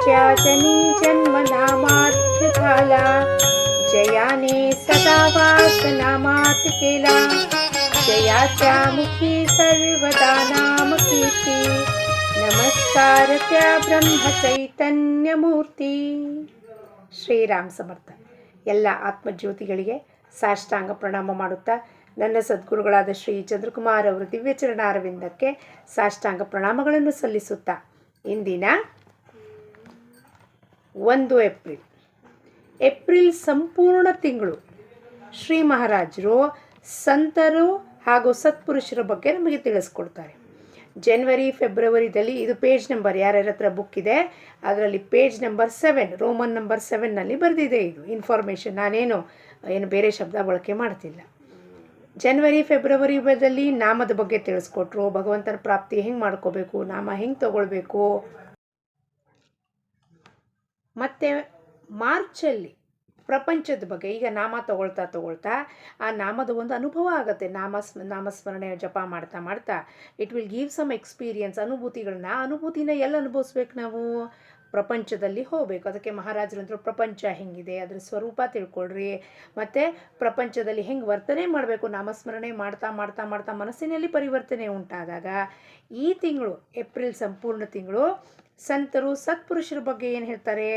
ज्याजनी जन्मनामार्थ्यकाला जयाने सदा वासनामात केला जयाच्या मुखी सर्वदा नाम कीर्ती नमस्कार त्या ಬ್ರಹ್ಮಚೈತನ್ಯ ಮೂರ್ತಿ. ಶ್ರೀರಾಮ್ ಸಮರ್ಥ. ಎಲ್ಲ ಆತ್ಮಜ್ಯೋತಿಗಳಿಗೆ ಸಾಷ್ಟಾಂಗ ಪ್ರಣಾಮ ಮಾಡುತ್ತಾ ನನ್ನ ಸದ್ಗುರುಗಳಾದ ಶ್ರೀ ಚಂದ್ರಕುಮಾರ್ ಅವರ ದಿವ್ಯಚರಣಾರವಿಂದಕ್ಕೆ ಸಾಷ್ಟಾಂಗ ಪ್ರಣಾಮಗಳನ್ನು ಸಲ್ಲಿಸುತ್ತಾ ಇಂದಿನ 1 ಏಪ್ರಿಲ್ ಸಂಪೂರ್ಣ ತಿಂಗಳು ಶ್ರೀ ಮಹಾರಾಜರು ಸಂತರು ಹಾಗೂ ಸತ್ಪುರುಷರ ಬಗ್ಗೆ ನಮಗೆ ತಿಳಿಸ್ಕೊಡ್ತಾರೆ. ಜನವರಿ ಫೆಬ್ರವರಿದಲ್ಲಿ ಇದು ಪೇಜ್ ನಂಬರ್, ಯಾರ್ಯಾರ ಹತ್ರ ಬುಕ್ ಇದೆ ಅದರಲ್ಲಿ ಪೇಜ್ ನಂಬರ್ 7, ರೋಮನ್ ನಂಬರ್ 7ನಲ್ಲಿ ಬರೆದಿದೆ. ಇದು ಇನ್ಫಾರ್ಮೇಷನ್, ನಾನೇನು ಬೇರೆ ಶಬ್ದ ಬಳಕೆ ಮಾಡ್ತಿಲ್ಲ. ಜನವರಿ ಫೆಬ್ರವರಿದಲ್ಲಿ ನಾಮದ ಬಗ್ಗೆ ತಿಳಿಸ್ಕೊಟ್ರು, ಭಗವಂತನ ಪ್ರಾಪ್ತಿ ಹೆಂಗೆ ಮಾಡ್ಕೋಬೇಕು, ನಾಮ ಹೆಂಗೆ ತಗೊಳ್ಬೇಕು. ಮತ್ತು ಮಾರ್ಚಲ್ಲಿ ಪ್ರಪಂಚದ ಬಗ್ಗೆ, ಈಗ ನಾಮ ತಗೊಳ್ತಾ ಆ ನಾಮದ ಒಂದು ಅನುಭವ ಆಗುತ್ತೆ. ನಾಮಸ್ಮರಣೆ ಜಪ ಮಾಡ್ತಾ it will give some experience, ಅನುಭೂತಿನ ಎಲ್ಲ ಅನುಭವಿಸ್ಬೇಕು. ನಾವು ಪ್ರಪಂಚದಲ್ಲಿ ಹೋಗಬೇಕು. ಅದಕ್ಕೆ ಮಹಾರಾಜರಂದ್ರು ಪ್ರಪಂಚ ಹೆಂಗಿದೆ, ಅದರ ಸ್ವರೂಪ ತಿಳ್ಕೊಳ್ರಿ, ಮತ್ತು ಪ್ರಪಂಚದಲ್ಲಿ ಹೆಂಗೆ ವರ್ತನೆ ಮಾಡಬೇಕು. ನಾಮಸ್ಮರಣೆ ಮಾಡ್ತಾ ಮನಸ್ಸಿನಲ್ಲಿ ಪರಿವರ್ತನೆ ಉಂಟಾದಾಗ ಈ ತಿಂಗಳು ಏಪ್ರಿಲ್ ಸಂಪೂರ್ಣ ತಿಂಗಳು ಸಂತರು ಸತ್ಪುರುಷರ ಬಗ್ಗೆ ಏನು ಹೇಳ್ತಾರೆ.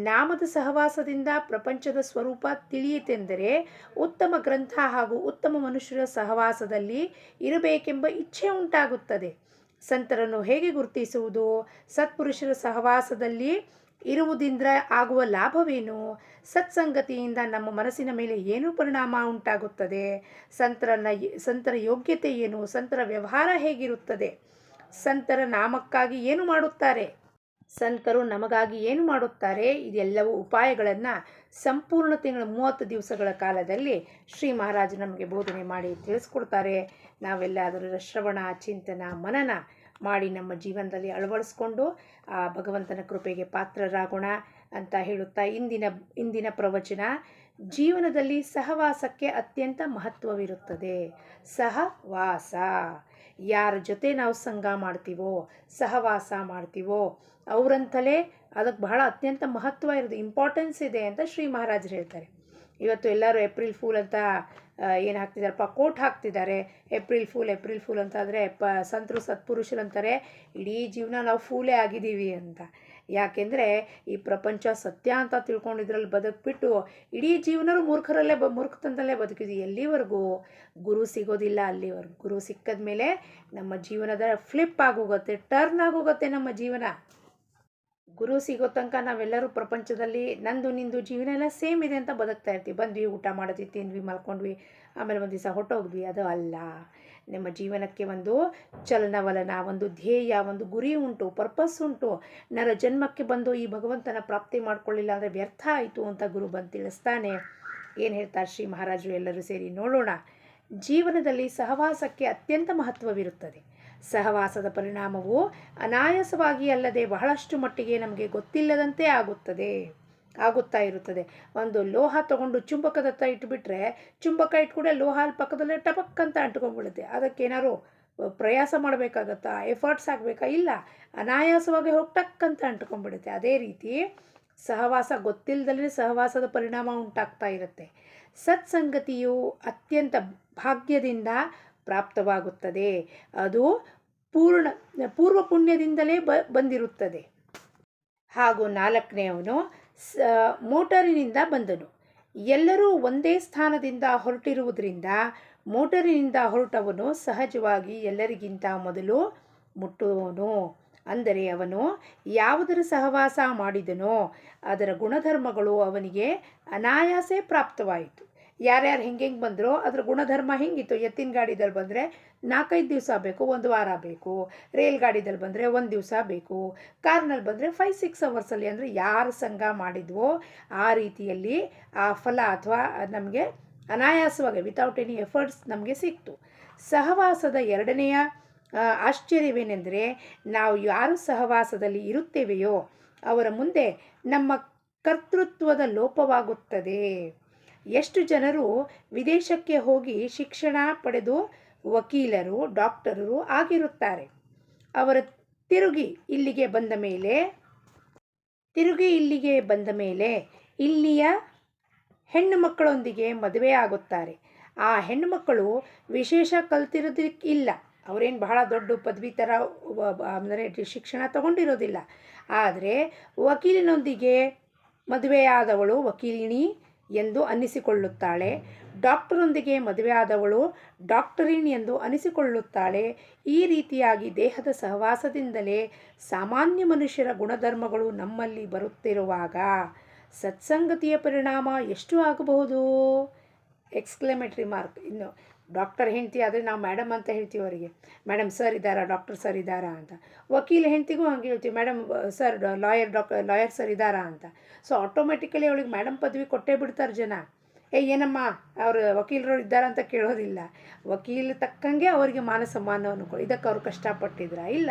ನಾಮದ ಸಹವಾಸದಿಂದ ಪ್ರಪಂಚದ ಸ್ವರೂಪ ತಿಳಿಯಿತೆಂದರೆ ಉತ್ತಮ ಗ್ರಂಥ ಹಾಗೂ ಉತ್ತಮ ಮನುಷ್ಯರ ಸಹವಾಸದಲ್ಲಿ ಇರಬೇಕೆಂಬ ಇಚ್ಛೆ ಉಂಟಾಗುತ್ತದೆ. ಸಂತರನ್ನು ಹೇಗೆ ಗುರುತಿಸುವುದು? ಸತ್ಪುರುಷರ ಸಹವಾಸದಲ್ಲಿ ಇರುವುದರಿಂದ ಆಗುವ ಲಾಭವೇನು? ಸತ್ಸಂಗತಿಯಿಂದ ನಮ್ಮ ಮನಸ್ಸಿನ ಮೇಲೆ ಏನು ಪರಿಣಾಮ ಉಂಟಾಗುತ್ತದೆ? ಸಂತರ ಯೋಗ್ಯತೆ ಏನು? ಸಂತರ ವ್ಯವಹಾರ ಹೇಗಿರುತ್ತದೆ? ಸಂತರ ನಾಮಕ್ಕಾಗಿ ಏನು ಮಾಡುತ್ತಾರೆ? ಸಂತರು ನಮಗಾಗಿ ಏನು ಮಾಡುತ್ತಾರೆ? ಇದೆಲ್ಲವೂ ಉಪಾಯಗಳನ್ನು ಸಂಪೂರ್ಣ ತಿಂಗಳ 30 ದಿವಸಗಳ ಕಾಲದಲ್ಲಿ ಶ್ರೀ ಮಹಾರಾಜ ನಮಗೆ ಬೋಧನೆ ಮಾಡಿ ತಿಳಿಸ್ಕೊಡ್ತಾರೆ. ನಾವೆಲ್ಲ ಅದರ ಶ್ರವಣ, ಚಿಂತನ, ಮನನ ಮಾಡಿ ನಮ್ಮ ಜೀವನದಲ್ಲಿ ಅಳವಡಿಸ್ಕೊಂಡು ಆ ಭಗವಂತನ ಕೃಪೆಗೆ ಪಾತ್ರರಾಗೋಣ ಅಂತ ಹೇಳುತ್ತಾ ಇಂದಿನ ಪ್ರವಚನ, ಜೀವನದಲ್ಲಿ ಸಹವಾಸಕ್ಕೆ ಅತ್ಯಂತ ಮಹತ್ವವಿರುತ್ತದೆ. ಸಹವಾಸ, ಯಾರ ಜೊತೆ ನಾವು ಸಂಘ ಮಾಡ್ತೀವೋ, ಸಹವಾಸ ಮಾಡ್ತೀವೋ ಅವರಂತಲೇ ಅದಕ್ಕೆ ಬಹಳ ಅತ್ಯಂತ ಮಹತ್ವ ಇರೋದು, ಇಂಪಾರ್ಟೆನ್ಸ್ ಇದೆ ಅಂತ ಶ್ರೀ ಮಹಾರಾಜರು ಹೇಳ್ತಾರೆ. ಇವತ್ತು ಎಲ್ಲರೂ ಏಪ್ರಿಲ್ ಫೂಲ್ ಅಂತ ಏನು ಹಾಕ್ತಿದ್ದಾರಪ್ಪ, ಕೋಟ್ ಹಾಕ್ತಿದ್ದಾರೆ. ಏಪ್ರಿಲ್ ಫೂಲ್ ಅಂತಾದರೆ ಸಂತರು ಸತ್ಪುರುಷರು ಅಂತಾರೆ ಇಡೀ ಜೀವನ ನಾವು ಫೂಲೇ ಆಗಿದ್ದೀವಿ ಅಂತ. ಯಾಕೆಂದರೆ ಈ ಪ್ರಪಂಚ ಸತ್ಯ ಅಂತ ತಿಳ್ಕೊಂಡು ಇದರಲ್ಲಿ ಬದುಕ್ಬಿಟ್ಟು ಇಡೀ ಜೀವನ ಮೂರ್ಖತನದಲ್ಲೇ ಬದುಕಿದ್ವಿ. ಎಲ್ಲಿವರೆಗೂ ಗುರು ಸಿಗೋದಿಲ್ಲ ಅಲ್ಲಿವರೆಗೂ. ಗುರು ಸಿಕ್ಕದ ಮೇಲೆ ನಮ್ಮ ಜೀವನದ ಫ್ಲಿಪ್ ಆಗೋಗುತ್ತೆ, ಟರ್ನ್ ಆಗೋಗುತ್ತೆ ನಮ್ಮ ಜೀವನ. ಗುರು ಸಿಗೋ ತನಕ ನಾವೆಲ್ಲರೂ ಪ್ರಪಂಚದಲ್ಲಿ ನಂದು ನಿಂದು ಜೀವನ ಎಲ್ಲ ಸೇಮ್ ಇದೆ ಅಂತ ಬದುಕ್ತಾ ಇರ್ತೀವಿ. ಬಂದ್ವಿ, ಊಟ ಮಾಡಿದ್ವಿ, ತಿಂದ್ವಿ, ಮಲ್ಕೊಂಡ್ವಿ, ಆಮೇಲೆ ಒಂದು ದಿವಸ ಹೊಟ್ಟೋಗ್ವಿ. ಅದು ಅಲ್ಲ. ನಮ್ಮ ಜೀವನಕ್ಕೆ ಒಂದು ಚಲನವಲನ, ಒಂದು ಧ್ಯೇಯ, ಒಂದು ಗುರಿ ಉಂಟು, ಪರ್ಪಸ್ ಉಂಟು. ನರ ಜನ್ಮಕ್ಕೆ ಬಂದು ಈ ಭಗವಂತನ ಪ್ರಾಪ್ತಿ ಮಾಡ್ಕೊಳ್ಳಿಲ್ಲ ಅಂದರೆ ವ್ಯರ್ಥ ಆಯಿತು ಅಂತ ಗುರು ಬಂದು ತಿಳಿಸ್ತಾನೆ. ಏನು ಹೇಳ್ತಾರೆ ಶ್ರೀ ಮಹಾರಾಜರು? ಎಲ್ಲರೂ ಸೇರಿ ನೋಡೋಣ. ಜೀವನದಲ್ಲಿ ಸಹವಾಸಕ್ಕೆ ಅತ್ಯಂತ ಮಹತ್ವವಿರುತ್ತದೆ. ಸಹವಾಸದ ಪರಿಣಾಮವು ಅನಾಯಾಸವಾಗಿ ಅಲ್ಲದೆ ಬಹಳಷ್ಟು ಮಟ್ಟಿಗೆ ನಮಗೆ ಗೊತ್ತಿಲ್ಲದಂತೆ ಆಗುತ್ತಾ ಇರುತ್ತದೆ. ಒಂದು ಲೋಹ ತಗೊಂಡು ಚುಂಬಕದತ್ತ ಇಟ್ಬಿಟ್ರೆ, ಚುಂಬಕ ಇಟ್ಕೂಡೆ ಲೋಹ ಅಲ್ಲಿ ಪಕ್ಕದಲ್ಲೇ ಟಪಕ್ ಅಂತ ಅಂಟ್ಕೊಂಡ್ಬಿಡುತ್ತೆ. ಅದಕ್ಕೇನಾದ್ರು ಪ್ರಯಾಸ ಮಾಡಬೇಕಾಗತ್ತಾ? ಎಫರ್ಟ್ಸ್ ಆಗಬೇಕಾ? ಇಲ್ಲ, ಅನಾಯಾಸವಾಗಿ ಹೋಗಿ ಟಕ್ ಅಂತ ಅಂಟ್ಕೊಂಡ್ಬಿಡುತ್ತೆ. ಅದೇ ರೀತಿ ಸಹವಾಸ ಗೊತ್ತಿಲ್ಲದಲ್ಲೇ ಸಹವಾಸದ ಪರಿಣಾಮ ಉಂಟಾಗ್ತಾ ಇರುತ್ತೆ. ಸತ್ಸಂಗತಿಯು ಅತ್ಯಂತ ಭಾಗ್ಯದಿಂದ ಪ್ರಾಪ್ತವಾಗುತ್ತದೆ. ಅದು ಪೂರ್ವ ಪುಣ್ಯದಿಂದಲೇ ಬಂದಿರುತ್ತದೆ. ಹಾಗೂ 4ನೇಯವನು ಮೋಟರಿನಿಂದ ಬಂದನು. ಎಲ್ಲರೂ ಒಂದೇ ಸ್ಥಾನದಿಂದ ಹೊರಟಿರುವುದರಿಂದ ಮೋಟರಿನಿಂದ ಹೊರಟವನು ಸಹಜವಾಗಿ ಎಲ್ಲರಿಗಿಂತ ಮೊದಲು ಮುಟ್ಟುವನು. ಅಂದರೆ ಅವನು ಯಾವುದರ ಸಹವಾಸ ಮಾಡಿದನೋ ಅದರ ಗುಣಧರ್ಮಗಳು ಅವನಿಗೆ ಅನಾಯಾಸೇ ಪ್ರಾಪ್ತವಾಯಿತು. ಯಾರ್ಯಾರು ಹೆಂಗೆ ಬಂದರೋ ಅದರ ಗುಣಧರ್ಮ ಹೆಂಗಿತ್ತು. ಎತ್ತಿನ ಗಾಡಿದಲ್ಲಿ ಬಂದರೆ 4-5 ದಿವಸ ಬೇಕು, 1 ವಾರ ಬೇಕು. ರೈಲ್ ಗಾಡಿದಲ್ಲಿ ಬಂದರೆ 1 ದಿವಸ ಬೇಕು. ಕಾರ್ನಲ್ಲಿ ಬಂದರೆ 5-6 ಅವರ್ಸಲ್ಲಿ. ಅಂದರೆ ಯಾರು ಸಂಘ ಮಾಡಿದ್ವೋ ಆ ರೀತಿಯಲ್ಲಿ ಆ ಫಲ ಅಥವಾ ನಮಗೆ ಅನಾಯಾಸವಾಗಿ ವಿತೌಟ್ ಎನಿ ಎಫರ್ಟ್ಸ್ ನಮಗೆ ಸಿಕ್ತು. ಸಹವಾಸದ 2ನೆಯ ಆಶ್ಚರ್ಯವೇನೆಂದರೆ, ನಾವು ಯಾರು ಸಹವಾಸದಲ್ಲಿ ಇರುತ್ತೇವೆಯೋ ಅವರ ಮುಂದೆ ನಮ್ಮ ಕರ್ತೃತ್ವದ ಲೋಪವಾಗುತ್ತದೆ. ಎಷ್ಟು ಜನರು ವಿದೇಶಕ್ಕೆ ಹೋಗಿ ಶಿಕ್ಷಣ ಪಡೆದು ವಕೀಲರು, ಡಾಕ್ಟರರು ಆಗಿರುತ್ತಾರೆ. ಅವರ ತಿರುಗಿ ಇಲ್ಲಿಗೆ ಬಂದ ಮೇಲೆ ತಿರುಗಿ ಇಲ್ಲಿಗೆ ಬಂದ ಮೇಲೆ ಇಲ್ಲಿಯ ಹೆಣ್ಣು ಮಕ್ಕಳೊಂದಿಗೆ ಮದುವೆ ಆಗುತ್ತಾರೆ. ಆ ಹೆಣ್ಣು ಮಕ್ಕಳು ವಿಶೇಷ ಕಲ್ತಿರೋದಕ್ಕಿಲ್ಲ, ಅವರೇನು ಬಹಳ ದೊಡ್ಡ ಪದವಿ ಥರ ಅಂದರೆ ಶಿಕ್ಷಣ ತಗೊಂಡಿರೋದಿಲ್ಲ. ಆದರೆ ವಕೀಲಿನೊಂದಿಗೆ ಮದುವೆಯಾದವಳು ವಕೀಲಿನಿ ಎಂದು ಅನ್ನಿಸಿಕೊಳ್ಳುತ್ತಾಳೆ. ಡಾಕ್ಟರೊಂದಿಗೆ ಮದುವೆಯಾದವಳು ಡಾಕ್ಟರಿನ್ ಎಂದು ಅನಿಸಿಕೊಳ್ಳುತ್ತಾಳೆ. ಈ ರೀತಿಯಾಗಿ ದೇಹದ ಸಹವಾಸದಿಂದಲೇ ಸಾಮಾನ್ಯ ಮನುಷ್ಯರ ಗುಣಧರ್ಮಗಳು ನಮ್ಮಲ್ಲಿ ಬರುತ್ತಿರುವಾಗ ಸತ್ಸಂಗತಿಯ ಪರಿಣಾಮ ಎಷ್ಟು ಆಗಬಹುದು? Exclamatory mark. ಇನ್ನು ಡಾಕ್ಟರ್ ಹೆಂಡತಿ ಆದರೆ ನಾವು ಮೇಡಮ್ ಅಂತ ಹೇಳ್ತೀವಿ ಅವರಿಗೆ, ಮೇಡಮ್ ಸರ್ ಇದ್ದಾರಾ, ಡಾಕ್ಟರ್ ಸರ್ ಇದ್ದಾರಾ ಅಂತ. ವಕೀಲ ಹೆಂಡತಿಗೂ ಹಂಗೆ ಹೇಳ್ತೀವಿ, ಮೇಡಮ್ ಸರ್ ಲಾಯರ್ ಸರ್ ಇದ್ದಾರಾ ಅಂತ. ಸೊ ಆಟೋಮೆಟಿಕಲಿ ಅವಳಿಗೆ ಮೇಡಮ್ ಪದವಿ ಕೊಟ್ಟೇ ಬಿಡ್ತಾರೆ ಜನ. ಏನಮ್ಮ ಅವರು ವಕೀಲರು ಇದ್ದಾರಾ ಅಂತ ಕೇಳೋದಿಲ್ಲ. ವಕೀಲ ತಕ್ಕಂಗೆ ಅವರಿಗೆ ಮಾನ ಸಮ್ಮಾನವನ್ನು ಇದಕ್ಕೆ ಅವರು ಕಷ್ಟಪಟ್ಟಿದ್ರ ಇಲ್ಲ,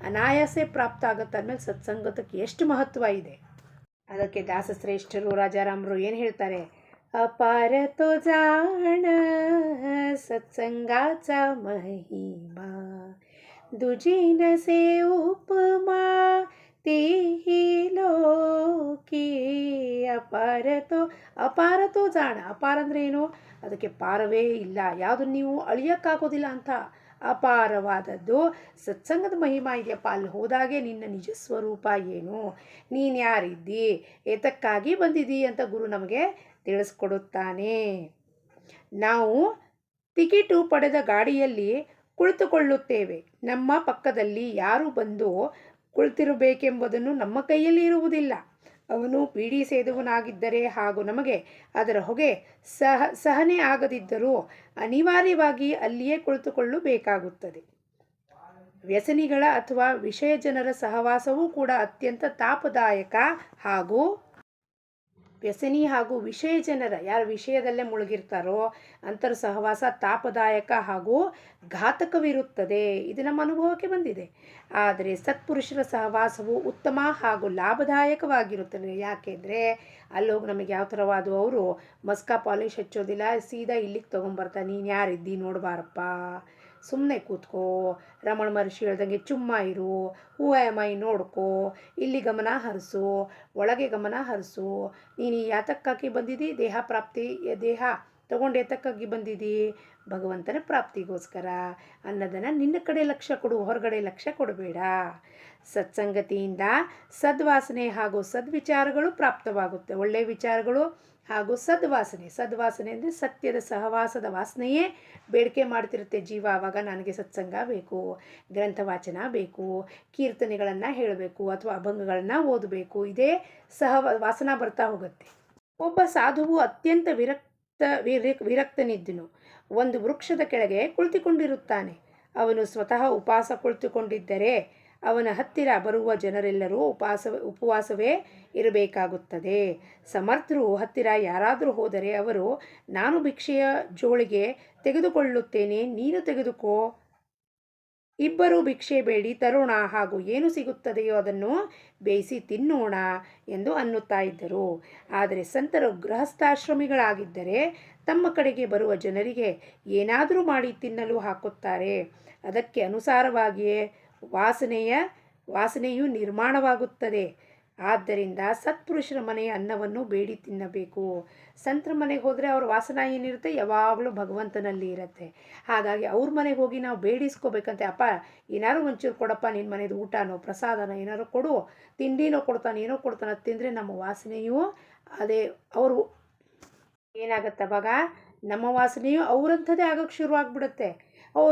ಅನಾಯಾಸೆ ಪ್ರಾಪ್ತ ಆಗುತ್ತೆ. ಅಂದಮೇಲೆ ಸತ್ಸಂಗತಕ್ಕೆ ಎಷ್ಟು ಮಹತ್ವ ಇದೆ. ಅದಕ್ಕೆ ದಾಸಶ್ರೇಷ್ಠರು ರಾಜಾರಾಮರು ಏನು ಹೇಳ್ತಾರೆ? अपार तो जाण सत्संगाचा महिमा, दुजी नसे उपमा तेही लोकी. ಅಪಾರ ತೋ ಜಾಣ. ಅಪಾರ ಅಂದರೆ ಏನು? ಅದಕ್ಕೆ ಪಾರವೇ ಇಲ್ಲ, ಯಾವುದು ನೀವು ಅಳಿಯೋಕ್ಕಾಗೋದಿಲ್ಲ ಅಂತ ಅಪಾರವಾದದ್ದು ಸತ್ಸಂಗದ ಮಹಿಮಾ ಇದೆಯಪ್ಪ. ಅಲ್ಲಿ ಹೋದಾಗೆ ನಿನ್ನ ನಿಜ ಸ್ವರೂಪ ಏನು, ನೀನು ಯಾರಿದ್ದಿ, ಏತಕ್ಕಾಗಿ ಬಂದಿದ್ದಿ ಅಂತ ಗುರು ನಮಗೆ ತಿಳಿಸ್ಕೊಡುತ್ತಾನೆ. ನಾವು ಟಿಕೆಟು ಪಡೆದ ಗಾಡಿಯಲ್ಲಿ ಕುಳಿತುಕೊಳ್ಳುತ್ತೇವೆ. ನಮ್ಮ ಪಕ್ಕದಲ್ಲಿ ಯಾರು ಬಂದು ಕುಳಿತಿರಬೇಕೆಂಬುದನ್ನು ನಮ್ಮ ಕೈಯಲ್ಲಿ ಇರುವುದಿಲ್ಲ. ಅವನು ಬೀಡಿ ಸೇದುವನಾಗಿದ್ದರೆ ಹಾಗೂ ನಮಗೆ ಅದರ ಹೊಗೆ ಸಹನೆ ಆಗದಿದ್ದರೂ ಅನಿವಾರ್ಯವಾಗಿ ಅಲ್ಲಿಯೇ ಕುಳಿತುಕೊಳ್ಳಬೇಕಾಗುತ್ತದೆ. ವ್ಯಸನಿಗಳ ಅಥವಾ ವಿಷಯ ಜನರ ಸಹವಾಸವೂ ಕೂಡ ಅತ್ಯಂತ ತಾಪದಾಯಕ ಹಾಗೂ ವ್ಯಸನಿ ಹಾಗೂ ವಿಷಯ ಜನರ, ಯಾರು ವಿಷಯದಲ್ಲೇ ಮುಳುಗಿರ್ತಾರೋ ಅಂತರ ಸಹವಾಸ ತಾಪದಾಯಕ ಹಾಗೂ ಘಾತಕವಿರುತ್ತದೆ. ಇದು ನಮ್ಮ ಅನುಭವಕ್ಕೆ ಬಂದಿದೆ. ಆದರೆ ಸತ್ಪುರುಷರ ಸಹವಾಸವು ಉತ್ತಮ ಹಾಗೂ ಲಾಭದಾಯಕವಾಗಿರುತ್ತದೆ. ಯಾಕೆಂದರೆ ಅಲ್ಲೋಗಿ ನಮಗೆ ಯಾವ ಥರವಾದ ಅವರು ಮಸ್ಕಾ ಪಾಲಿಶ್ ಹಚ್ಚೋದಿಲ್ಲ, ಸೀದಾ ಇಲ್ಲಿಗೆ ತೊಗೊಂಬರ್ತಾರೆ. ನೀನು ಯಾರಿದ್ದಿ ನೋಡಬಾರಪ್ಪ, ಸುಮ್ಮನೆ ಕೂತ್ಕೋ, ರಮಣ ಮಹರ್ಷಿ ಹೇಳ್ದಂಗೆ ಚುಮ್ಮ ಇರು, ಹೂ ಮೈ ನೋಡ್ಕೋ, ಇಲ್ಲಿ ಗಮನ ಹರಿಸು, ಒಳಗೆ ಗಮನ ಹರಿಸು. ನೀನು ಯಾತಕ್ಕಾಗಿ ಬಂದಿದ್ದಿ? ದೇಹ ತಗೊಂಡು ಏತಕ್ಕಾಗಿ ಬಂದಿದ್ದಿ? ಭಗವಂತನ ಪ್ರಾಪ್ತಿಗೋಸ್ಕರ. ಅನ್ನೋದನ್ನು ನಿನ್ನ ಕಡೆ ಲಕ್ಷ್ಯ ಕೊಡು, ಹೊರಗಡೆ ಲಕ್ಷ್ಯ ಕೊಡಬೇಡ. ಸತ್ಸಂಗತಿಯಿಂದ ಸದ್ವಾಸನೆ ಹಾಗೂ ಸದ್ವಿಚಾರಗಳು ಪ್ರಾಪ್ತವಾಗುತ್ತೆ. ಒಳ್ಳೆಯ ವಿಚಾರಗಳು ಹಾಗೂ ಸದ್ವಾಸನೆ ಅಂದರೆ ಸತ್ಯದ ಸಹವಾಸದ ವಾಸನೆಯೇ ಬೇಡಿಕೆ ಮಾಡ್ತಿರುತ್ತೆ ಜೀವ. ಆವಾಗ ನನಗೆ ಸತ್ಸಂಗ ಬೇಕು, ಗ್ರಂಥ ವಾಚನ ಬೇಕು, ಕೀರ್ತನೆಗಳನ್ನು ಹೇಳಬೇಕು ಅಥವಾ ಅಭಂಗಗಳನ್ನು ಓದಬೇಕು, ಇದೇ ವಾಸನ ಬರ್ತಾ ಹೋಗುತ್ತೆ. ಒಬ್ಬ ಸಾಧುವು ಅತ್ಯಂತ ವಿರಕ್ತನಿದ್ದನು. ಒಂದು ವೃಕ್ಷದ ಕೆಳಗೆ ಕುಳಿತುಕೊಂಡಿರುತ್ತಾನೆ. ಅವನು ಸ್ವತಃ ಉಪವಾಸ ಕುಳಿತುಕೊಂಡಿದ್ದರೆ ಅವನ ಹತ್ತಿರ ಬರುವ ಜನರೆಲ್ಲರೂ ಉಪವಾಸವೇ ಇರಬೇಕಾಗುತ್ತದೆ. ಸಮರ್ಥರು ಹತ್ತಿರ ಯಾರಾದರೂ ಹೋದರೆ ಅವರು, ನಾನು ಭಿಕ್ಷೆಯ ಜೋಳಿಗೆ ತೆಗೆದುಕೊಳ್ಳುತ್ತೇನೆ, ನೀನು ತೆಗೆದುಕೋ, ಇಬ್ಬರು ಭಿಕ್ಷೆ ಬೇಡಿ ತರೋಣ, ಹಾಗೂ ಏನು ಸಿಗುತ್ತದೆಯೋ ಅದನ್ನು ಬೇಯಿಸಿ ತಿನ್ನೋಣ ಎಂದು ಅನ್ನುತ್ತಾ ಇದ್ದರು. ಆದರೆ ಸಂತರು ಗೃಹಸ್ಥಾಶ್ರಮಿಗಳಾಗಿದ್ದರೆ ತಮ್ಮ ಕಡೆಗೆ ಬರುವ ಜನರಿಗೆ ಏನಾದರೂ ಮಾಡಿ ತಿನ್ನಲು ಹಾಕುತ್ತಾರೆ. ಅದಕ್ಕೆ ಅನುಸಾರವಾಗಿಯೇ ವಾಸನೆಯು ನಿರ್ಮಾಣವಾಗುತ್ತದೆ. ಆದ್ದರಿಂದ ಸತ್ಪುರುಷರ ಮನೆಯ ಅನ್ನವನ್ನು ಬೇಡಿ ತಿನ್ನಬೇಕು. ಸಂತರ ಮನೆಗೆ ಹೋದರೆ ಅವ್ರ ವಾಸನ ಏನಿರುತ್ತೆ? ಯಾವಾಗಲೂ ಭಗವಂತನಲ್ಲಿ ಇರುತ್ತೆ. ಹಾಗಾಗಿ ಅವ್ರ ಮನೆಗೆ ಹೋಗಿ ನಾವು ಬೇಡಿಸ್ಕೋಬೇಕಂತೆ, ಅಪ್ಪ ಏನಾರು ಒಂಚೂರು ಕೊಡಪ್ಪ, ನಿನ್ನ ಮನೆಯದು ಊಟನೋ ಪ್ರಸಾದನೋ ಏನಾರು ಕೊಡು, ತಿಂಡಿನೋ ಕೊಡ್ತಾನೆ, ಏನೋ ಕೊಡ್ತಾನೆ, ತಿಂದರೆ ನಮ್ಮ ವಾಸನೆಯು ಅದೇ ಅವರು ಏನಾಗುತ್ತೆ, ಅವಾಗ ನಮ್ಮ ವಾಸನೆಯು ಅವರಂಥದ್ದೇ ಆಗೋಕ್ಕೆ ಶುರುವಾಗ್ಬಿಡುತ್ತೆ.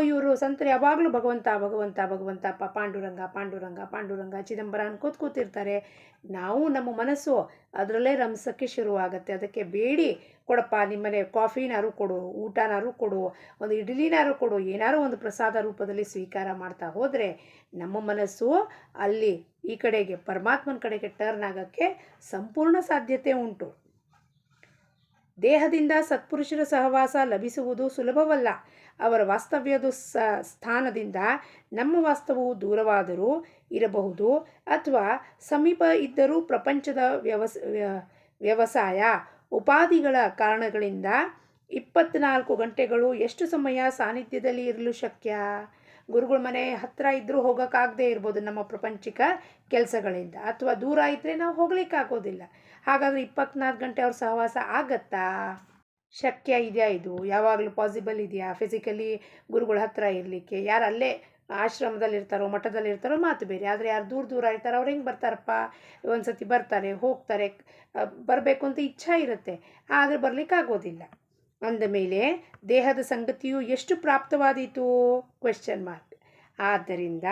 ಇವರು ಸಂತರು ಯಾವಾಗಲೂ ಭಗವಂತ ಭಗವಂತ ಭಗವಂತ ಪಾಂಡುರಂಗ ಚಿದಂಬರ ಅನ್ಕೋತ ಕೂತಿರ್ತಾರೆ. ನಾವು ನಮ್ಮ ಮನಸ್ಸು ಅದರಲ್ಲೇ ರಮಿಸೋಕ್ಕೆ ಶುರುವಾಗುತ್ತೆ. ಅದಕ್ಕೆ ಬೇಡಿ ಕೊಡಪ್ಪ, ನಿಮ್ಮನೆ ಕಾಫಿನಾರು ಕೊಡು, ಊಟನಾರು ಕೊಡು, ಒಂದು ಇಡ್ಲಿನಾರು ಕೊಡು, ಏನಾರು ಒಂದು ಪ್ರಸಾದ ರೂಪದಲ್ಲಿ ಸ್ವೀಕಾರ ಮಾಡ್ತಾ ಹೋದರೆ ನಮ್ಮ ಮನಸ್ಸು ಅಲ್ಲಿ ಈ ಕಡೆಗೆ ಪರಮಾತ್ಮನ ಕಡೆಗೆ ಟರ್ನ್ ಆಗೋಕ್ಕೆ ಸಂಪೂರ್ಣ ಸಾಧ್ಯತೆ ಉಂಟು. ದೇಹದಿಂದ ಸತ್ಪುರುಷರ ಸಹವಾಸ ಲಭಿಸುವುದು ಸುಲಭವಲ್ಲ. ಅವರ ವಾಸ್ತವ್ಯದ ಸ್ಥಾನದಿಂದ ನಮ್ಮ ವಾಸ್ತವವು ದೂರವಾದರೂ ಇರಬಹುದು ಅಥವಾ ಸಮೀಪ ಇದ್ದರೂ ಪ್ರಪಂಚದ ವ್ಯವಸಾಯ ಉಪಾಧಿಗಳ ಕಾರಣಗಳಿಂದ 24 ಗಂಟೆಗಳು ಎಷ್ಟು ಸಮಯ ಸಾನ್ನಿಧ್ಯದಲ್ಲಿ ಇರಲು ಶಕ್ಯ? ಗುರುಗಳ ಮನೆ ಹತ್ತಿರ ಇದ್ದರೂ ಹೋಗೋಕ್ಕಾಗದೇ ಇರ್ಬೋದು ನಮ್ಮ ಪ್ರಪಂಚಿಕ ಕೆಲಸಗಳಿಂದ, ಅಥವಾ ದೂರ ಇದ್ದರೆ ನಾವು ಹೋಗ್ಲಿಕ್ಕಾಗೋದಿಲ್ಲ. ಹಾಗಾದರೆ 24 ಗಂಟೆ ಅವ್ರ ಸಹವಾಸ ಆಗತ್ತಾ? ಶಕ್ಯ ಇದೆಯಾ? ಇದು ಯಾವಾಗಲೂ ಪಾಸಿಬಲ್ ಇದೆಯಾ ಫಿಸಿಕಲಿ ಗುರುಗಳ ಹತ್ರ ಇರಲಿಕ್ಕೆ? ಯಾರು ಅಲ್ಲೇ ಆಶ್ರಮದಲ್ಲಿರ್ತಾರೋ ಮಠದಲ್ಲಿರ್ತಾರೋ ಮಾತು ಬೇರೆ, ಆದರೆ ಯಾರು ದೂರ ದೂರ ಇರ್ತಾರೋ ಅವ್ರು ಹೆಂಗೆ ಬರ್ತಾರಪ್ಪ? ಒಂದು ಸತಿ ಬರ್ತಾರೆ, ಹೋಗ್ತಾರೆ, ಬರಬೇಕು ಅಂತ ಇಚ್ಛಾ ಇರುತ್ತೆ, ಆದರೆ ಬರಲಿಕ್ಕಾಗೋದಿಲ್ಲ. ಅಂದಮೇಲೆ ದೇಹದ ಸಂಗತಿಯು ಎಷ್ಟು ಪ್ರಾಪ್ತವಾದೀತು? Question mark. ಆದ್ದರಿಂದ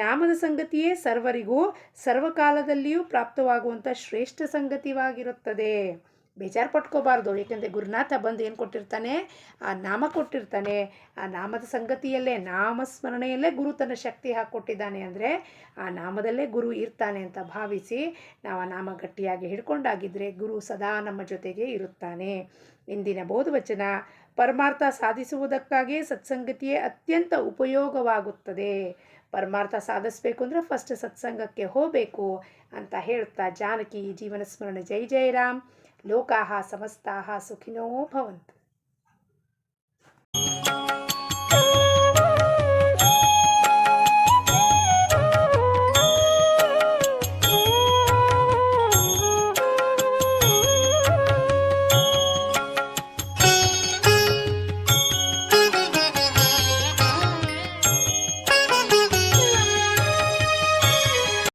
ನಾಮದ ಸಂಗತಿಯೇ ಸರ್ವರಿಗೂ ಸರ್ವಕಾಲದಲ್ಲಿಯೂ ಪ್ರಾಪ್ತವಾಗುವಂಥ ಶ್ರೇಷ್ಠ ಸಂಗತಿವಾಗಿರುತ್ತದೆ. ಬೇಜಾರು ಪಟ್ಕೋಬಾರ್ದು, ಏಕೆಂದರೆ ಗುರುನಾಥ ಬಂದು ಏನು ಕೊಟ್ಟಿರ್ತಾನೆ? ಆ ನಾಮ ಕೊಟ್ಟಿರ್ತಾನೆ. ಆ ನಾಮದ ಸಂಗತಿಯಲ್ಲೇ, ನಾಮಸ್ಮರಣೆಯಲ್ಲೇ ಗುರು ತನ್ನ ಶಕ್ತಿ ಹಾಕ್ಕೊಟ್ಟಿದ್ದಾನೆ. ಅಂದರೆ ಆ ನಾಮದಲ್ಲೇ ಗುರು ಇರ್ತಾನೆ ಅಂತ ಭಾವಿಸಿ ನಾವು ಆ ನಾಮ ಗಟ್ಟಿಯಾಗಿ ಹಿಡ್ಕೊಂಡಾಗಿದ್ದರೆ ಗುರು ಸದಾ ನಮ್ಮ ಜೊತೆಗೆ ಇರುತ್ತಾನೆ. ಇಂದಿನ ಬೋಧವಚನ: ಪರಮಾರ್ಥ ಸಾಧಿಸುವುದಕ್ಕಾಗಿ ಸತ್ಸಂಗತಿಯೇ ಅತ್ಯಂತ ಉಪಯೋಗವಾಗುತ್ತದೆ. ಪರಮಾರ್ಥ ಸಾಧಿಸಬೇಕು ಅಂದರೆ ಫಸ್ಟ್ ಸತ್ಸಂಗಕ್ಕೆ ಹೋಗಬೇಕು ಅಂತ ಹೇಳ್ತಾ ಜಾನಕಿ ಜೀವನ ಸ್ಮರಣೆ. ಜೈ ಜೈ ರಾಮ್. ಲೋಕಾಹ ಸಮಸ್ತಾಹ ಸುಖಿನೋ ಭವಂತು.